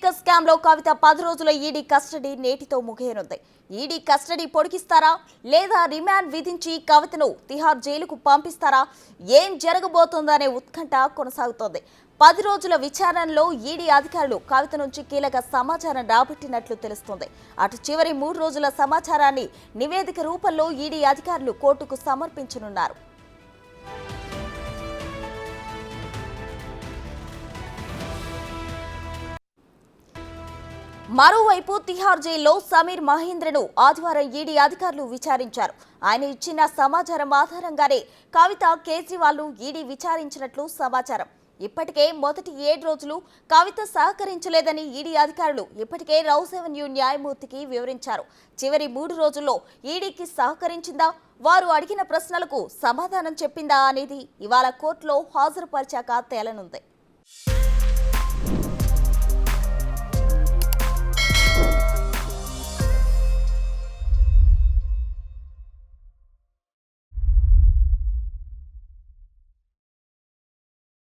Liquor scam లో కవిత 10 రోజుల ED custody నేటితో ముగియనుంది. ఈడీ కస్టడీ పొడిగిస్తారా లేదా రిమాండ్ విధించి కవితను తిహార్ జైలుకు పంపిస్తారా? ఏం జరగబోతోందనే ఉత్కంఠ కొనసాగుతోంది. 10 రోజుల విచారణలో ఈడీ అధికారులు కవిత నుంచి కీలక సమాచారం రాబట్టినట్లు తెలుస్తోంది. అటు చివరి 3 రోజుల సమాచారాన్ని నివేదిక రూపంలో ఈడీ అధికారులు కోర్టుకు సమర్పించనున్నారు. మరోవైపు తిహార్ జైల్లో సమీర్ మహేంద్రను ఆదివారం ఈడీ అధికారులు విచారించారు. ఆయన ఇచ్చిన సమాచారం ఆధారంగానే కవిత కేజ్రీవాల్ ఈడీ విచారించినట్లు సమాచారం. ఇప్పటికే మొదటి 7 రోజులు కవిత సహకరించలేదని ఈడీ అధికారులు ఇప్పటికే రౌస్ అవెన్యూ న్యాయమూర్తికి వివరించారు. చివరి 3 రోజుల్లో ఈడీకి సహకరించిందా, వారు అడిగిన ప్రశ్నలకు సమాధానం చెప్పిందా అనేది ఇవాళ కోర్టులో హాజరుపరిచాక తేలనుంది.